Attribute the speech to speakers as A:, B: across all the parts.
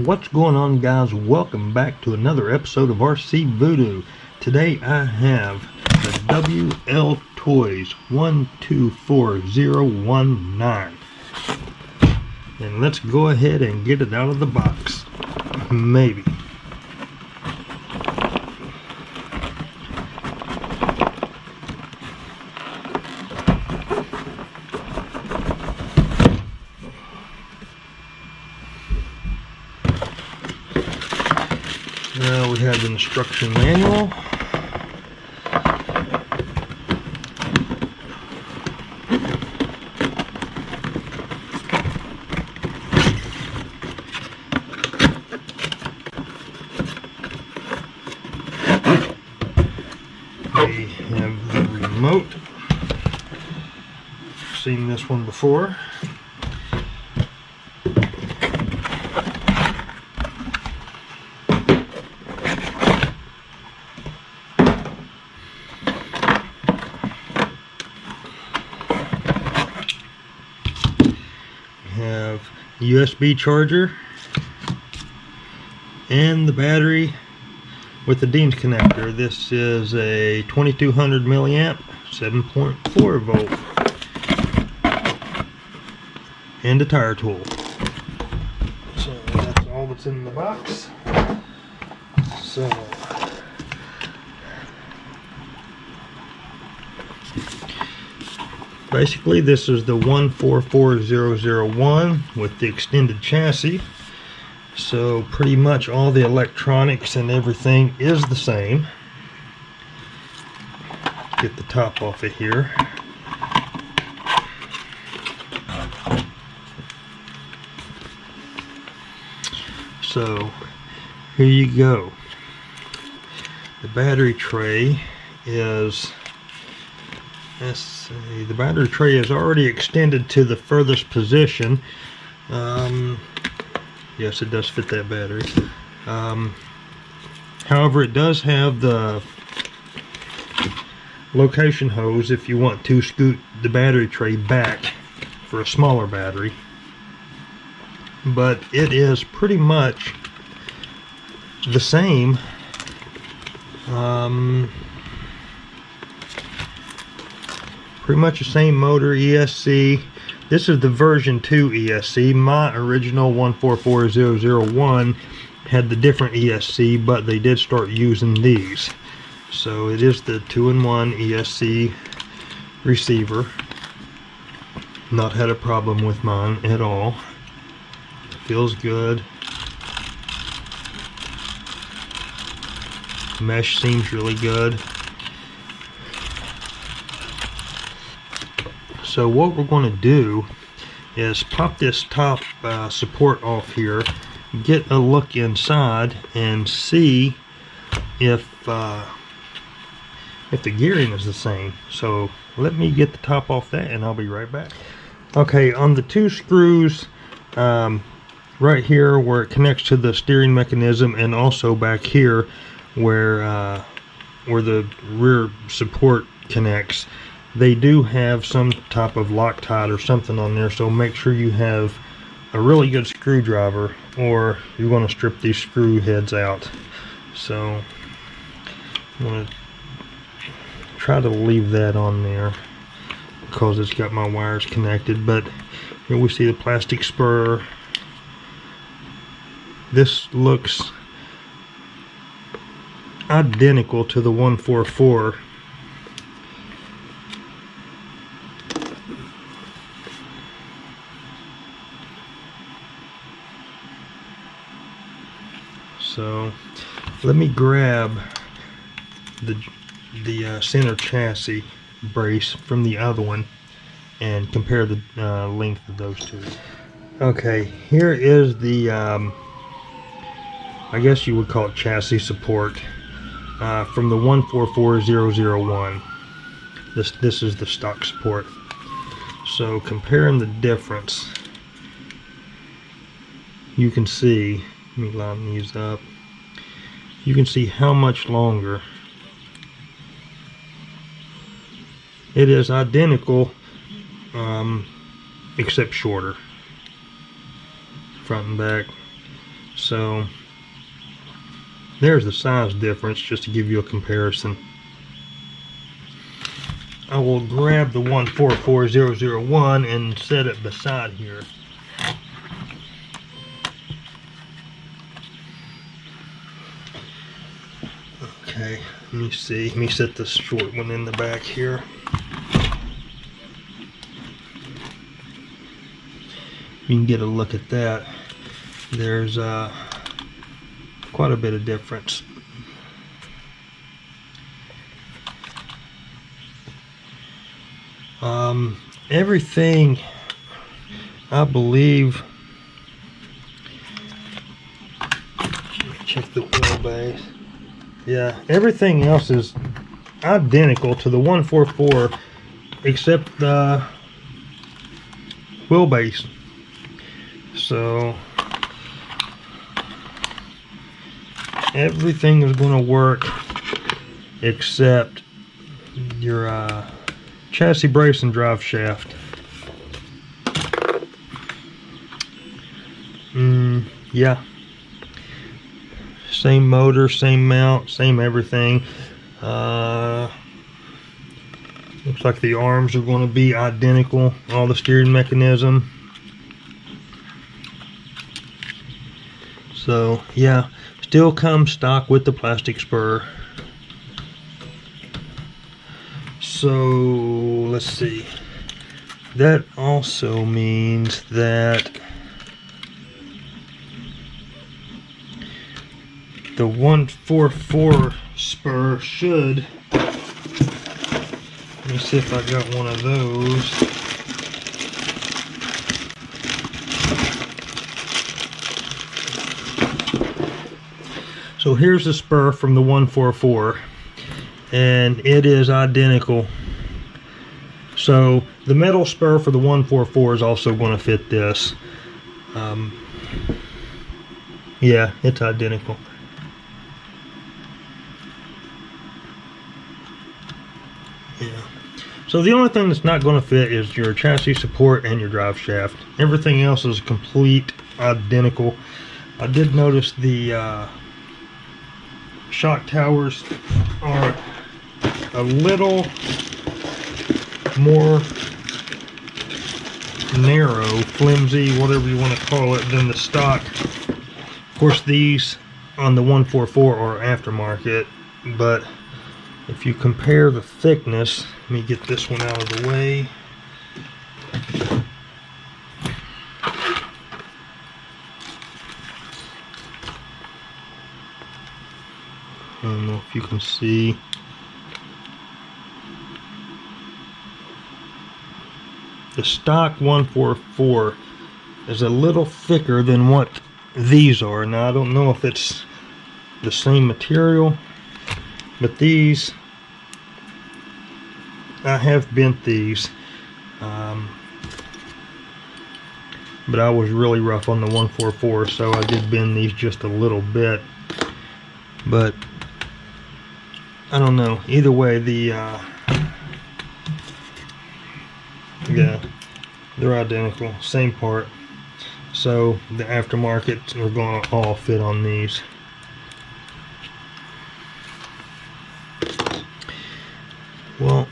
A: What's going on, guys? Welcome back to another episode of RC Voodoo. Today I have the Wltoys 124019, and let's go ahead and get it out of the box. Maybe. Now we have the instruction manual. We have the remote. Seen this one before. Have USB charger and the battery with the Dean's connector. This is a 2200 milliamp 7.4 volt and a tire tool. So that's all that's in the box. So basically, this is the 144001 with the extended chassis. So pretty much all the electronics and everything is the same. Get the top off of here. So here you go. The battery tray is, let's see, the battery tray is already extended to the furthest position. Yes, it does fit that battery. However, it does have the location hose if you want to scoot the battery tray back for a smaller battery. But it is pretty much the same. Pretty much the same motor, ESC. This is the version 2 ESC. My original 144001 had the different ESC, but they did start using these. So it is the 2-in-1 ESC receiver. Not had a problem with mine at all. Feels good. Mesh seems really good. So what we're going to do is pop this top support off here, get a look inside, and see if the gearing is the same. So let me get the top off that, and I'll be right back. Okay, on the two screws right here where it connects to the steering mechanism, and also back here where the rear support connects, they do have some type of Loctite or something on there, so make sure you have a really good screwdriver or you're going to strip these screw heads out. So I'm going to try to leave that on there because it's got my wires connected. But here we see the plastic spur. This looks identical to the 144. So let me grab the center chassis brace from the other one and compare the length of those two. Okay, here is the I guess you would call it chassis support from the 144001. This is the stock support. So comparing the difference, you can see, let me line these up, you can see how much longer. It is identical except shorter. Front and back So there's the size difference, just to give you a comparison. I will grab the 144001 and set it beside here. Okay, let me see. Let me set this short one in the back here. You can get a look at that. There's quite a bit of difference. Everything, I believe, check the wheelbase. Yeah, everything else is identical to the 144 except the wheelbase. So everything is going to work except your chassis brace and drive shaft. Yeah, same motor, same mount, same everything. Looks like the arms are going to be identical, all the steering mechanism. So yeah, still comes stock with the plastic spur. So let's see, that also means that the 144 spur should, let me see if I got one of those. So here's the spur from the 144, and it is identical. So the metal spur for the 144 is also going to fit this. Yeah, it's identical. Yeah. So the only thing that's not going to fit is your chassis support and your drive shaft. Everything else is complete identical. I did notice the shock towers are a little more narrow, flimsy, whatever you want to call it, than the stock. Of course, these on the 144 are aftermarket, but if you compare the thickness, let me get this one out of the way. I don't know if you can see. The stock 144 is a little thicker than what these are. Now I don't know if it's the same material, but these, I have bent these, but I was really rough on the 144, so I did bend these just a little bit. But I don't know, either way, the yeah, they're identical, same part. So the aftermarket are going to all fit on these. Well,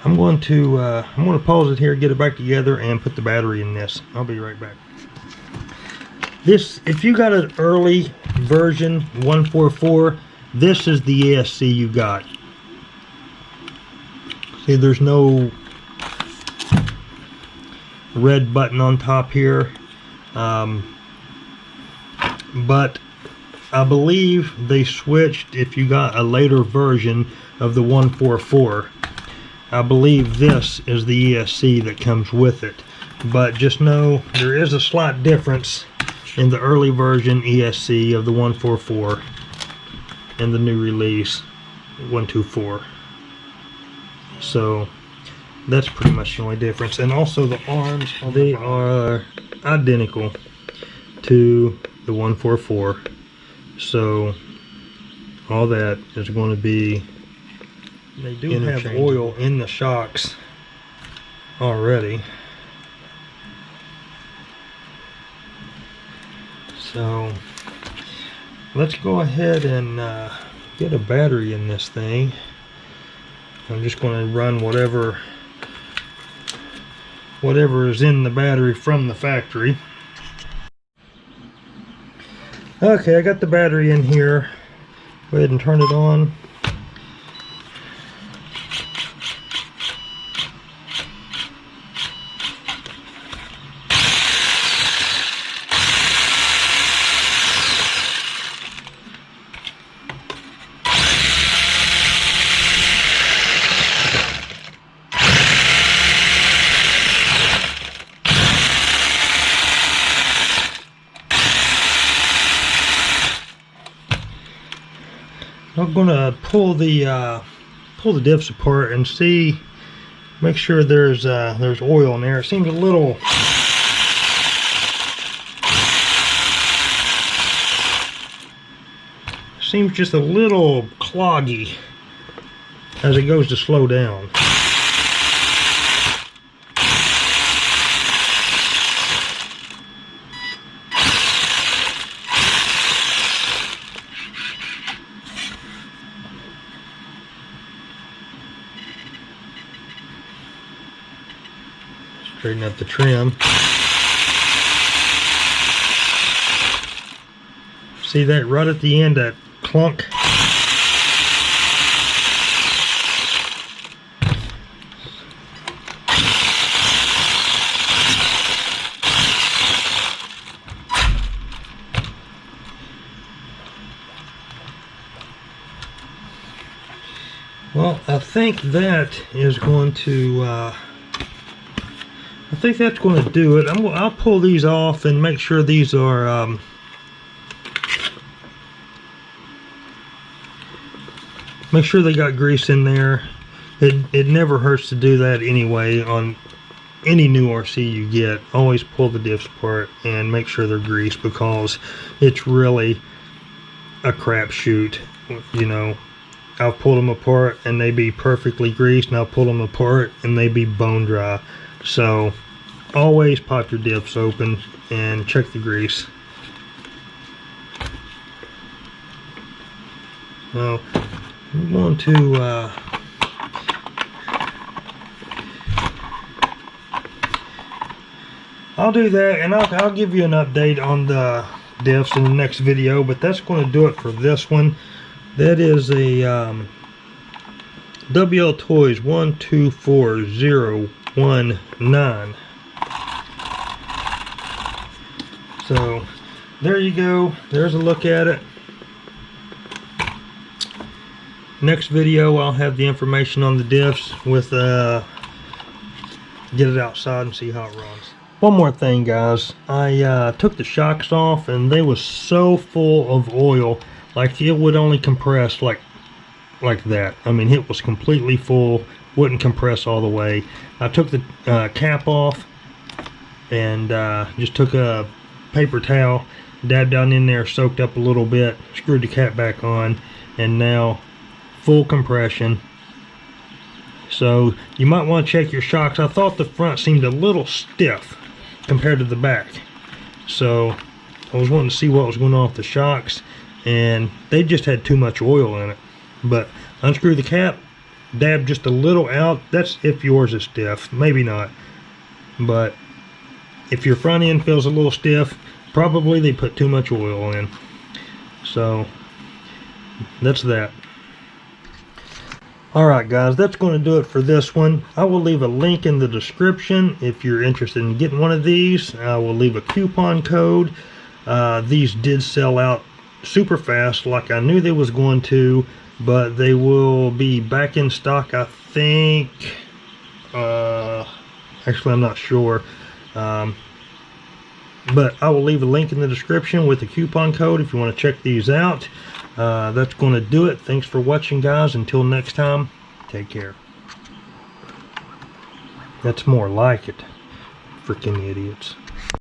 A: I'm going to pause it here, get it back together, and put the battery in this. I'll be right back. This, if you got an early version 144, this is the ESC you got. See, there's no red button on top here, but I believe they switched. If you got a later version of the 144, I believe this is the ESC that comes with it. But just know there is a slight difference in the early version ESC of the 144 and the new release 124. So that's pretty much the only difference. And also the arms, they are identical to the 144. So all that is going to be, they do have oil in the shocks already. So let's go ahead and get a battery in this thing. I'm just going to run whatever is in the battery from the factory. Okay, I got the battery in here. Go ahead and turn it on. I'm gonna pull the diffs apart and see, make sure there's oil in there. It seems a little just a little cloggy as it goes to slow down. Straighten up the trim. See that right at the end, that clunk? Well, I think that is going to I think that's going to do it. I'll pull these off and make sure these are make sure they got grease in there. It never hurts to do that anyway on any new RC you get. Always pull the diffs apart and make sure they're greased, because it's really a crapshoot. You know, I'll pull them apart and they be perfectly greased, and I'll pull them apart and they be bone dry. So always pop your diffs open and check the grease. Now I'm going to I'll do that, and I'll give you an update on the diffs in the next video, but that's going to do it for this one. That is a Wltoys 124019. So there you go. There's a look at it. Next video I'll have the information on the diffs with get it outside and see how it runs. One more thing, guys. I took the shocks off and they was so full of oil, like it would only compress like that. I mean, it was completely full, wouldn't compress all the way. I took the cap off and just took a paper towel, dabbed down in there, soaked up a little bit, screwed the cap back on, and now full compression. So you might want to check your shocks. I thought the front seemed a little stiff compared to the back, so I was wanting to see what was going on with the shocks, and they just had too much oil in it. But unscrew the cap, dab just a little out. That's if yours is stiff, maybe not, but if your front end feels a little stiff, probably they put too much oil in. So that's that. Alright guys, that's going to do it for this one. I will leave a link in the description if you're interested in getting one of these. I will leave a coupon code. These did sell out super fast, like I knew they was going to, but they will be back in stock, I think. Actually, I'm not sure. But I will leave a link in the description with the coupon code if you want to check these out. That's going to do it. Thanks for watching, guys. Until next time, take care. That's more like it. Freaking idiots.